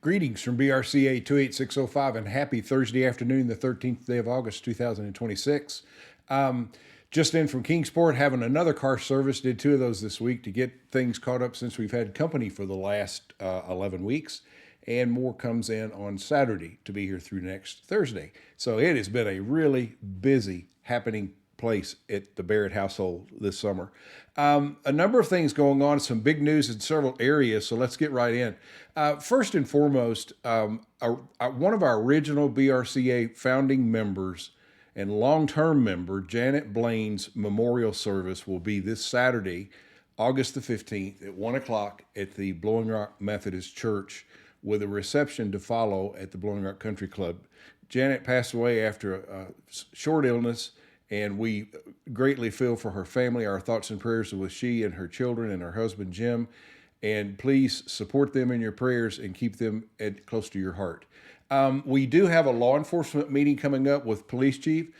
Greetings from BRCA 28605 and happy Thursday afternoon, the 13th day of August, 2026. Just in from Kingsport, having another car service. Did two of those this week to get things caught up since we've had company for the last 11 weeks. And more comes in on Saturday to be here through next Thursday. So it has been a really busy happening place at the Barrett household this summer. A number of things going on, some big news in several areas, so let's get right in. First and foremost, one of our original BRCA founding members and long-term member, Janet Blaine's memorial service will be this Saturday, August the 15th at 1 o'clock at the Blowing Rock Methodist Church with a reception to follow at the Blowing Rock Country Club. Janet passed away after a short illness, and we greatly feel for her family. Our thoughts and prayers are with she and her children and her husband, Jim. And please support them in your prayers and keep them close to your heart. We do have a law enforcement meeting coming up with Police Chief.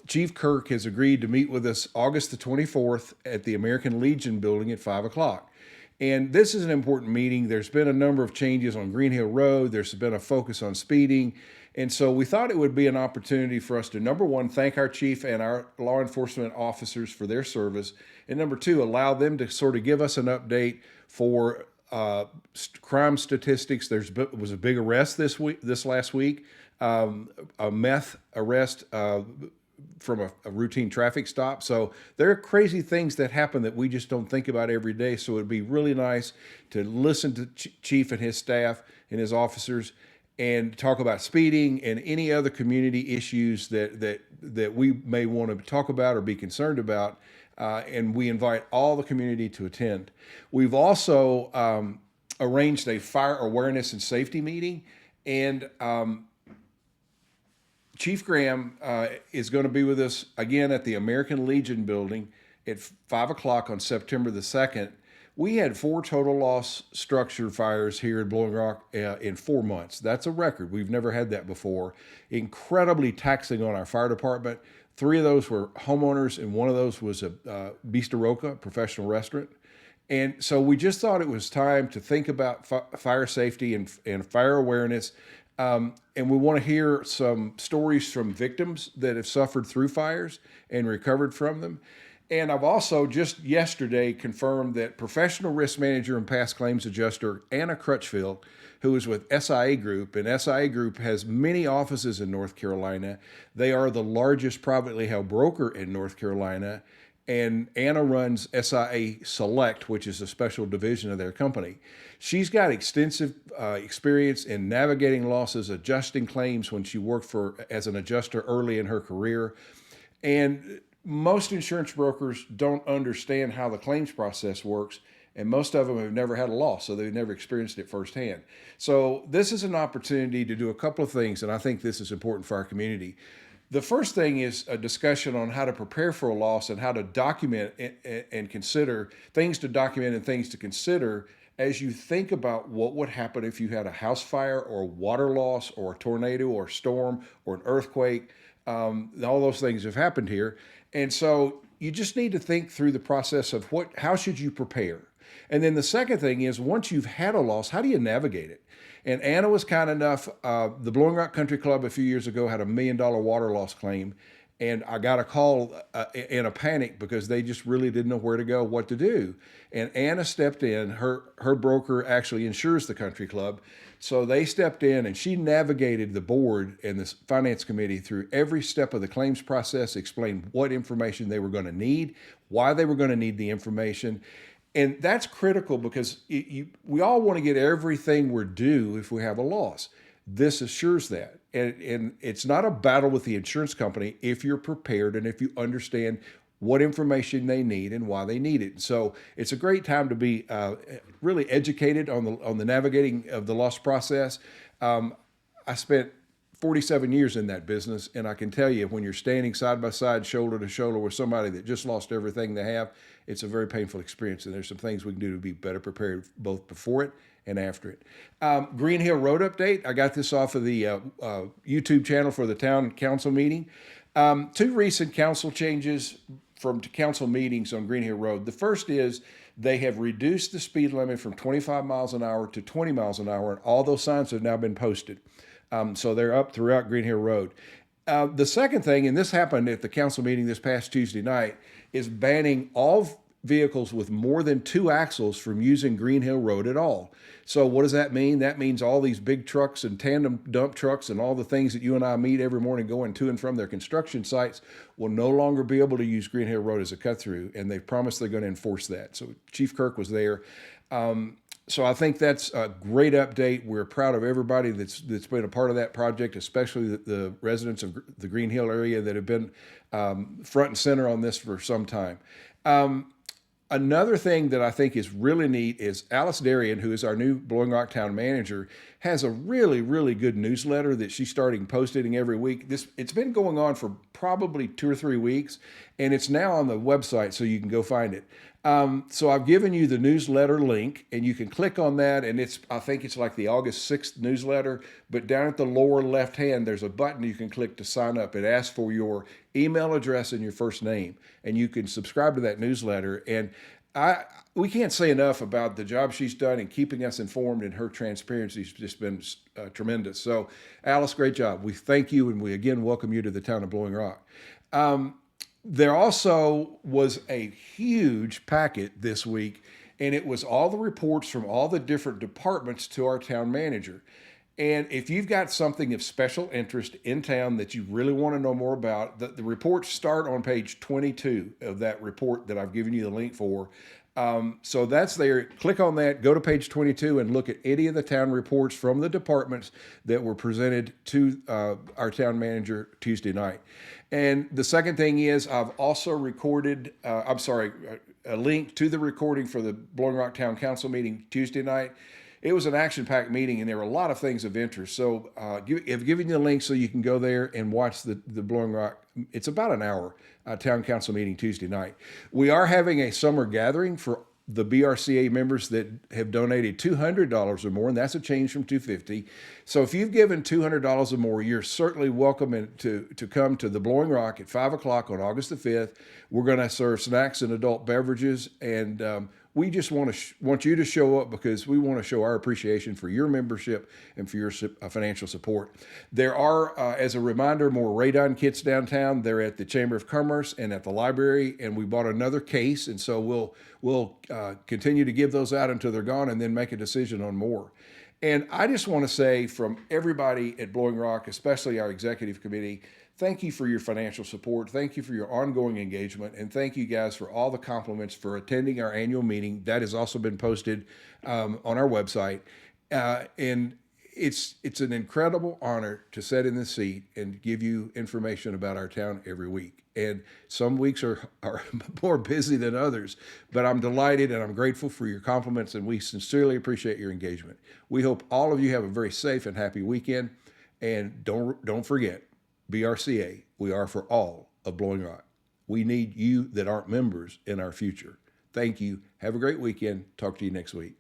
Chief Kirk has agreed to meet with us August the 24th at the American Legion building at 5 o'clock. And this is an important meeting. There's been a number of changes on Green Hill Road. There's been a focus on speeding. And so we thought it would be an opportunity for us to, number one, thank our chief and our law enforcement officers for their service. And number two, allow them to sort of give us an update for crime statistics. Was a big arrest this last week, a meth arrest from a routine traffic stop. So there are crazy things that happen that we just don't think about every day. So it'd be really nice to listen to Chief and his staff and his officers and talk about speeding and any other community issues that we may want to talk about or be concerned about. And we invite all the community to attend. We've also arranged a fire awareness and safety meeting, and Chief Graham is going to be with us again at the American Legion building at 5 o'clock on September the 2nd. We had 4 total loss structure fires here in Blowing Rock in 4 months. That's a record. We've never had that before. Incredibly taxing on our fire department. 3 of those were homeowners, and 1 of those was a Bista Roca, professional restaurant. And so we just thought it was time to think about fire safety and fire awareness. And we want to hear some stories from victims that have suffered through fires and recovered from them. And I've also just yesterday confirmed that professional risk manager and past claims adjuster Anna Crutchfield, who is with SIA Group, and SIA Group has many offices in North Carolina. They are the largest privately held broker in North Carolina. And Anna runs SIA Select, which is a special division of their company. She's got extensive experience in navigating losses, adjusting claims when she worked as an adjuster early in her career. And most insurance brokers don't understand how the claims process works, and most of them have never had a loss, so they've never experienced it firsthand. So this is an opportunity to do a couple of things, and I think this is important for our community. The first thing is a discussion on how to prepare for a loss and how to document and consider things to document and things to consider as you think about what would happen if you had a house fire or water loss or a tornado or a storm or an earthquake. All those things have happened here. And so you just need to think through the process of how should you prepare? And then the second thing is, once you've had a loss, how do you navigate it? And Anna was kind enough, the Blowing Rock Country Club a few years ago had $1 million water loss claim. And I got a call in a panic because they just really didn't know where to go, what to do. And Anna stepped in. Her broker actually insures the country club. So they stepped in and she navigated the board and the finance committee through every step of the claims process, explained what information they were going to need, why they were going to need the information. And that's critical because we all want to get everything we're due if we have a loss. This assures that. And it's not a battle with the insurance company if you're prepared and if you understand what information they need and why they need it. So it's a great time to be really educated on the navigating of the loss process. I spent 47 years in that business, and I can tell you when you're standing side by side, shoulder to shoulder with somebody that just lost everything they have, it's a very painful experience, and there's some things we can do to be better prepared both before it and after it. Green Hill Road update. I got this off of the YouTube channel for the town council meeting. 2 recent council changes from council meetings on Green Hill Road. The first is They have reduced the speed limit from 25 miles an hour to 20 miles an hour, and all those signs have now been posted. So they're up throughout Green Hill Road. The second thing, and this happened at the council meeting this past Tuesday night, is banning all vehicles with more than 2 axles from using Green Hill Road at all. So what does that mean? That means all these big trucks and tandem dump trucks and all the things that you and I meet every morning going to and from their construction sites will no longer be able to use Green Hill Road as a cut through, and they've promised they're going to enforce that. So Chief Kirk was there. So I think that's a great update. We're proud of everybody that's been a part of that project, especially the residents of the Green Hill area that have been front and center on this for some time. Another thing that I think is really neat is Alice Darien, who is our new Blowing Rock Town manager, has a really, really good newsletter that she's starting posting every week. It's been going on for probably 2 or 3 weeks, and it's now on the website, so you can go find it. So I've given you the newsletter link, and you can click on that, and I think it's like the August 6th newsletter, but down at the lower left hand, there's a button you can click to sign up. It asks for your email address and your first name, and you can subscribe to that newsletter. And we can't say enough about the job she's done in keeping us informed, and her transparency has just been tremendous. So, Alice, great job. We thank you, and we again welcome you to the town of Blowing Rock. There also was a huge packet this week, and it was all the reports from all the different departments to our town manager. And if you've got something of special interest in town that you really want to know more about, the reports start on page 22 of that report that I've given you the link for. So that's there. Click on that, go to page 22 and look at any of the town reports from the departments that were presented to our town manager Tuesday night. And the second thing is I've also recorded, a link to the recording for the Blowing Rock Town Council meeting Tuesday night. It was an action-packed meeting, and there were a lot of things of interest. So I've given you a link so you can go there and watch the Blowing Rock. It's about an hour town council meeting Tuesday night. We are having a summer gathering for the BRCA members that have donated $200 or more, and that's a change from $250. So if you've given $200 or more, you're certainly welcome to come to the Blowing Rock at 5 o'clock on August the 5th. We're going to serve snacks and adult beverages, and we just want you to show up because we want to show our appreciation for your membership and for your financial support. There are, as a reminder, more radon kits downtown. They're at the Chamber of Commerce and at the library, and we bought another case, and so we'll continue to give those out until they're gone and then make a decision on more. And I just want to say from everybody at Blowing Rock, especially our executive committee, thank you for your financial support. Thank you for your ongoing engagement. And thank you guys for all the compliments for attending our annual meeting. That has also been posted on our website. And it's an incredible honor to sit in this seat and give you information about our town every week. And some weeks are more busy than others, but I'm delighted and I'm grateful for your compliments, and we sincerely appreciate your engagement. We hope all of you have a very safe and happy weekend. And don't forget, BRCA, we are for all of Blowing Rock. We need you that aren't members in our future. Thank you. Have a great weekend. Talk to you next week.